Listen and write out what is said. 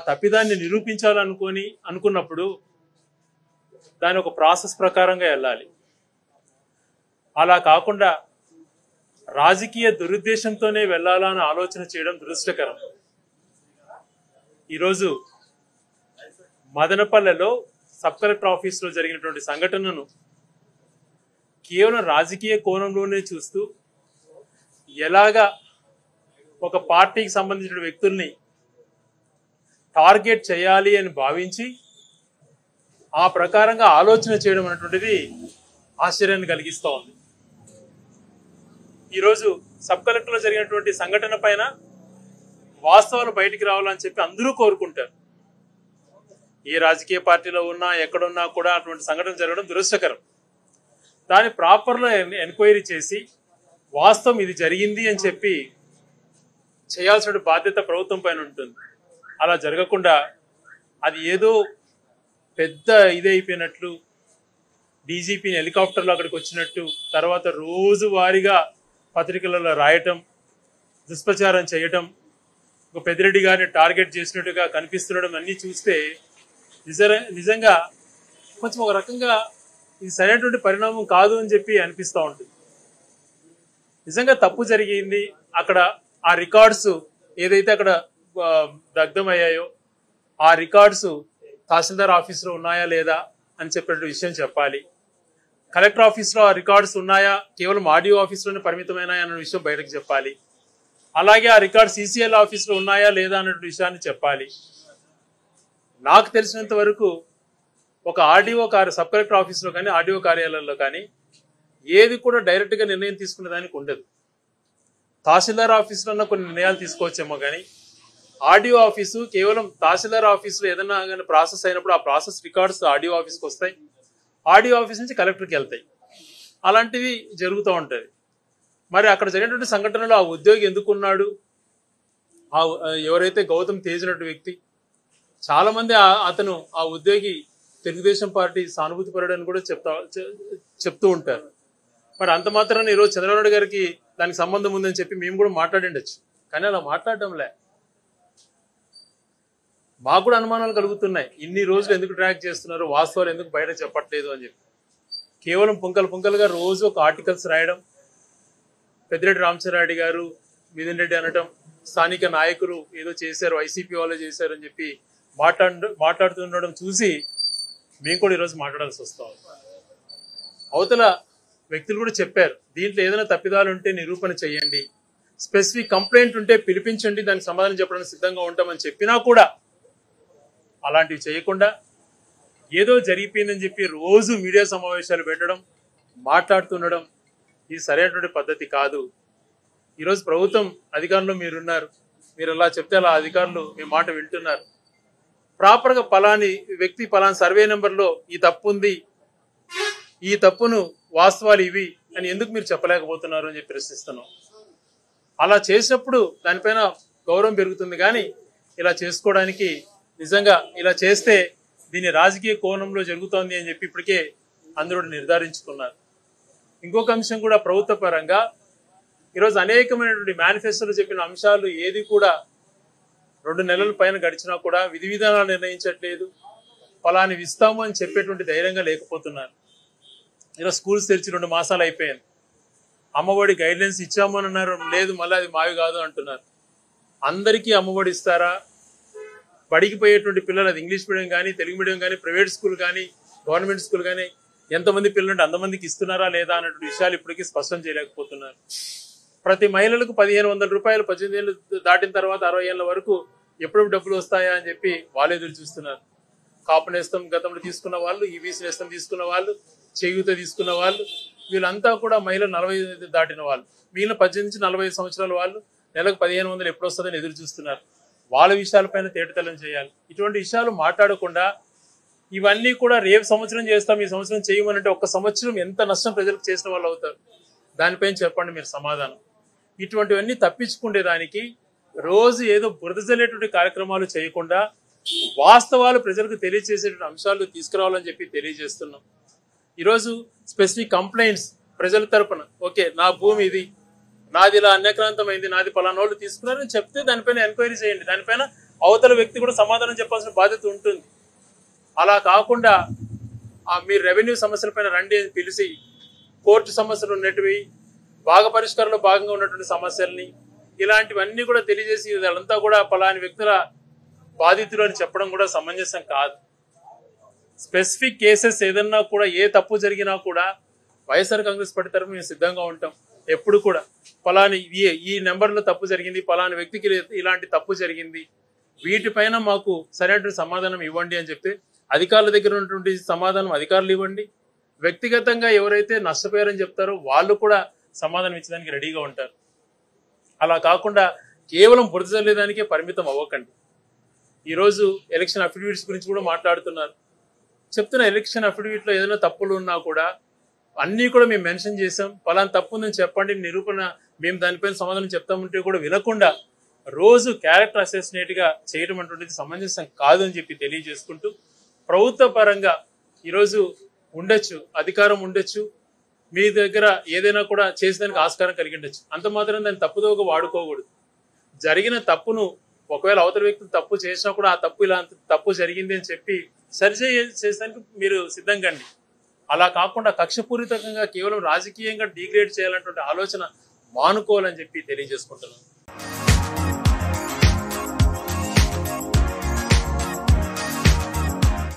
తప్పిదాన్ని అనుకున్నప్పుడు దాని ఒక ప్రాసెస్ ప్రకారంగా వెళ్ళాలి. అలా కాకుండా రాజకీయ దురుద్దేశంతోనే వెళ్ళాలని ఆలోచన చేయడం దురదృష్టకరం. ఈరోజు మదనపల్లెలో సబ్ కలెక్టర్ ఆఫీస్లో జరిగినటువంటి సంఘటనను కేవలం రాజకీయ కోణంలోనే చూస్తూ ఎలాగా ఒక పార్టీకి సంబంధించిన వ్యక్తుల్ని టార్గెట్ చేయాలి అని భావించి ఆ ప్రకారంగా ఆలోచన చేయడం అనేటువంటిది ఆశ్చర్యాన్ని కలిగిస్తూ ఉంది. ఈరోజు సబ్ కలెక్టర్లో జరిగినటువంటి సంఘటన పైన వాస్తవాలు బయటికి రావాలని చెప్పి అందరూ కోరుకుంటారు. ఏ రాజకీయ పార్టీలో ఉన్నా ఎక్కడున్నా కూడా అటువంటి సంఘటన జరగడం దురదృష్టకరం. దాన్ని ప్రాపర్లో ఎంక్వైరీ చేసి వాస్తవం ఇది జరిగింది అని చెప్పి చేయాల్సిన బాధ్యత ప్రభుత్వం పైన ఉంటుంది. అలా జరగకుండా అది ఏదో పెద్ద ఇదైపోయినట్లు, డీజీపీని హెలికాప్టర్లో అక్కడికి వచ్చినట్టు, తర్వాత రోజువారీగా పత్రికలలో రాయటం, దుష్ప్రచారం చేయటం, ఒక పెద్దిరెడ్డి గారిని టార్గెట్ చేసినట్టుగా కనిపిస్తుండడం అన్నీ చూస్తే నిజంగా కొంచెం ఒక రకంగా ఇది సరైనటువంటి పరిణామం కాదు అని చెప్పి అనిపిస్తూ ఉంటుంది. నిజంగా తప్పు జరిగింది. అక్కడ ఆ రికార్డ్స్ ఏదైతే అక్కడ దగ్ధమయ్యాయో ఆ రికార్డ్స్ తహసీల్దార్ ఆఫీస్లో ఉన్నాయా లేదా అని చెప్పినట్టు విషయం చెప్పాలి. కలెక్టర్ ఆఫీస్లో ఆ రికార్డ్స్ ఉన్నాయా, కేవలం ఆడియో ఆఫీస్లోనే పరిమితమైనాయా అన్న విషయం బయటకు చెప్పాలి. అలాగే ఆ రికార్డ్ CCL ఆఫీస్లో ఉన్నాయా లేదా అన్న విషయాన్ని చెప్పాలి. నాకు తెలిసినంత వరకు ఒక సబ్ కలెక్టర్ ఆఫీస్లో కానీ ఆర్డీఓ కార్యాలయంలో కానీ ఏది కూడా డైరెక్ట్గా నిర్ణయం తీసుకునే దానికి ఉండదు. తహసీల్దార్ ఆఫీస్లో కొన్ని నిర్ణయాలు తీసుకోవచ్చేమో కానీ ఆర్డీఓ ఆఫీసు కేవలం తహసీల్దార్ ఆఫీస్లో ఏదైనా కానీ ప్రాసెస్ అయినప్పుడు ఆ ప్రాసెస్ రికార్డ్స్ ఆర్డీఓ ఆఫీస్కి వస్తాయి, ఆర్డీఓ ఆఫీస్ నుంచి కలెక్టర్కి వెళ్తాయి. అలాంటివి జరుగుతూ ఉంటుంది. మరి అక్కడ జరిగినటువంటి సంఘటనలో ఆ ఉద్యోగి ఎందుకున్నాడు, ఎవరైతే గౌతమ్ తేజ్ అనే వ్యక్తి, చాలా మంది అతను ఆ ఉద్యోగి తెలుగుదేశం పార్టీ సానుభూతి పరుడని కూడా చెప్తూ ఉంటారు. మరి అంత మాత్రాన్ని ఈరోజు చంద్రబాబు నాయుడు గారికి దానికి సంబంధం ఉందని చెప్పి మేము కూడా మాట్లాడిండొచ్చు. కానీ అలా మాట్లాడడంలే. మాకు కూడా అనుమానాలు కలుగుతున్నాయి. ఇన్ని రోజులు ఎందుకు ట్రాక్ చేస్తున్నారు, వాస్తవాలు ఎందుకు బయట చెప్పట్లేదు అని చెప్పి. కేవలం పుంకలుగా రోజు ఒక ఆర్టికల్స్ రాయడం, పెద్దిరెడ్డి రామచంద్రారెడ్డి గారు మిథున్ రెడ్డి అనటం, స్థానిక నాయకులు ఏదో చేశారు, వైసీపీ వాళ్ళు చేశారు అని చెప్పి మాట్లాడుతుండడం చూసి మేము కూడా ఈరోజు మాట్లాడాల్సి వస్తాం. అవతల వ్యక్తులు కూడా చెప్పారు, దీంట్లో ఏదైనా తప్పిదాలు ఉంటే నిరూపణ చేయండి, స్పెసిఫిక్ కంప్లైంట్ ఉంటే పిలిపించండి, దానికి సమాధానం చెప్పడానికి సిద్ధంగా ఉంటామని చెప్పినా కూడా అలాంటివి చేయకుండా ఏదో జరిగిపోయిందని చెప్పి రోజు మీడియా సమావేశాలు పెట్టడం, మాట్లాడుతుండడం ఇది సరైనటువంటి పద్ధతి కాదు. ఈరోజు ప్రభుత్వం అధికారంలో మీరున్నారు, మీరు అలా చెప్తే అలా అధికారులు మీ మాట వింటున్నారు. ప్రాపర్గా పలాని వ్యక్తి పలాని సర్వే నెంబర్లో ఈ తప్పు ఉంది, ఈ తప్పును వాస్తవాలు ఇవి అని ఎందుకు మీరు చెప్పలేకపోతున్నారు అని చెప్పి ప్రశ్నిస్తున్నాం. అలా చేసినప్పుడు దానిపైన గౌరవం పెరుగుతుంది. కానీ ఇలా చేసుకోవడానికి నిజంగా ఇలా చేస్తే దీన్ని రాజకీయ కోణంలో జరుగుతోంది అని చెప్పి ఇప్పటికే అందరూ నిర్ధారించుకున్నారు. ఇంకొక అంశం కూడా ప్రభుత్వ పరంగా ఈరోజు అనేకమైనటువంటి మేనిఫెస్టోలో చెప్పిన అంశాలు ఏది కూడా 2 నెలల పైన గడిచినా కూడా విధి విధానాలు నిర్ణయించట్లేదు, ఫలాని ఇస్తాము అని చెప్పేటువంటి ధైర్యంగా లేకపోతున్నారు. ఈరోజు స్కూల్స్ తెరిచి 2 మాసాలు అయిపోయింది. అమ్మఒడి గైడ్లైన్స్ ఇచ్చాము అని అన్నారు, లేదు మళ్ళీ అది మావి కాదు అంటున్నారు. అందరికీ అమ్మఒడి ఇస్తారా? బడికి పోయేటువంటి పిల్లలు, అది ఇంగ్లీష్ మీడియం కానీ తెలుగు మీడియం కానీ ప్రైవేట్ స్కూల్ కానీ గవర్నమెంట్ స్కూల్ కానీ ఎంతమంది పిల్లలు అంటే అంతమందికి ఇస్తున్నారా లేదా అన్నటువంటి విషయాలు ఇప్పటికీ స్పష్టం చేయలేకపోతున్నారు. ప్రతి మహిళలకు 1500 రూపాయలు 18 ఏళ్ళు దాటిన తర్వాత 60 ఏళ్ళ వరకు ఎప్పుడు డబ్బులు వస్తాయా అని చెప్పి వాళ్ళు ఎదురు చూస్తున్నారు. కాపు నేస్తం గతంలో తీసుకున్న వాళ్ళు, ఈబీసీ నేస్తం తీసుకున్న వాళ్ళు, చేయూత తీసుకున్న వాళ్ళు, వీళ్ళంతా కూడా మహిళలు 45 దాటిన వాళ్ళు. మిగిలిన 18 నుంచి 45 సంవత్సరాల వాళ్ళు నెలకు 1500 ఎప్పుడు వస్తుందని ఎదురు చూస్తున్నారు. వాళ్ళ విషయాలపైన తేటతెల్లం చేయాలి. ఇటువంటి విషయాలు మాట్లాడకుండా ఇవన్నీ కూడా రేపు సంవత్సరం చేస్తాం, ఈ సంవత్సరం చేయమనంటే ఒక్క సంవత్సరం ఎంత నష్టం ప్రజలకు చేసిన వాళ్ళు అవుతారు. దానిపైన చెప్పండి మీరు సమాధానం. ఇటువంటివన్నీ తప్పించుకునే దానికి రోజు ఏదో బురదజల్లేటువంటి కార్యక్రమాలు చేయకుండా వాస్తవాలు ప్రజలకు తెలియజేసేటువంటి అంశాలు తీసుకురావాలని చెప్పి తెలియజేస్తున్నాం. ఈరోజు స్పెసిఫిక్ కంప్లైంట్స్ ప్రజల తరపున, ఓకే నా భూమి ఇది, నాది ఇలా అన్యక్రాంతమైంది, నాది పలానోళ్ళు తీసుకున్నారని చెప్తే దానిపైన ఎంక్వైరీ చేయండి, దానిపైన అవతల వ్యక్తి కూడా సమాధానం చెప్పాల్సిన బాధ్యత ఉంటుంది. అలా కాకుండా మీరు రెవెన్యూ సమస్యలపైన రండి అని పిలిచి కోర్టు సమస్యలు ఉన్నటివి, పరిష్కారంలో భాగంగా ఉన్నటువంటి సమస్యల్ని ఇలాంటివన్నీ కూడా తెలియజేసి వాళ్ళంతా కూడా పలాని వ్యక్తుల బాధితులు అని చెప్పడం కూడా సమంజసం కాదు. స్పెసిఫిక్ కేసెస్ ఏదన్నా కూడా ఏ తప్పు జరిగినా కూడా వైఎస్ఆర్ కాంగ్రెస్ పార్టీ తరఫున మేము సిద్ధంగా ఉంటాం. ఎప్పుడు కూడా పలాని ఈ నెంబర్లో తప్పు జరిగింది, పలాని వ్యక్తికి ఇలాంటి తప్పు జరిగింది, వీటిపైన మాకు సరైనటువంటి సమాధానం ఇవ్వండి అని చెప్తే అధికారుల దగ్గర ఉన్నటువంటి సమాధానం అధికారులు ఇవ్వండి. వ్యక్తిగతంగా ఎవరైతే నష్టపోయారని చెప్తారో వాళ్ళు కూడా సమాధానం ఇచ్చడానికి రెడీగా ఉంటారు. అలా కాకుండా కేవలం బురద జల్లేదానికే పరిమితం అవ్వకండి. ఈరోజు ఎలక్షన్ అఫిడవిట్స్ గురించి కూడా మాట్లాడుతున్నారు. చెప్తున్న ఎలక్షన్ అఫిడవిట్లో ఏదైనా తప్పులు ఉన్నా కూడా అన్నీ కూడా మేము మెన్షన్ చేసాం, పలానా తప్పు ఉందని చెప్పండి, నిరూపణ మేము దానిపైన సమాధానం చెప్తామంటే కూడా వినకుండా రోజు క్యారెక్టర్ అసెసినేట్గా చేయడం అటువంటిది సమంజసం కాదు అని చెప్పి తెలియజేసుకుంటూ, ప్రభుత్వ పరంగా ఈరోజు ఉండొచ్చు, అధికారం ఉండొచ్చు, మీ దగ్గర ఏదైనా కూడా చేసేదానికి ఆస్కారం కలిగి ఉండొచ్చు, అంత మాత్రం దాన్ని తప్పుదోగా వాడుకోకూడదు. జరిగిన తప్పును ఒకవేళ అవతల వ్యక్తులు తప్పు చేసినా కూడా ఆ తప్పు ఇలా తప్పు జరిగింది అని చెప్పి చేసేదానికి మీరు సిద్ధంగా. అలా కాకుండా కక్షపూరితంగా కేవలం రాజకీయంగా డిగ్రేడ్ చేయాలన్నటువంటి ఆలోచన మానుకోవాలని చెప్పి తెలియజేసుకుంటున్నాను.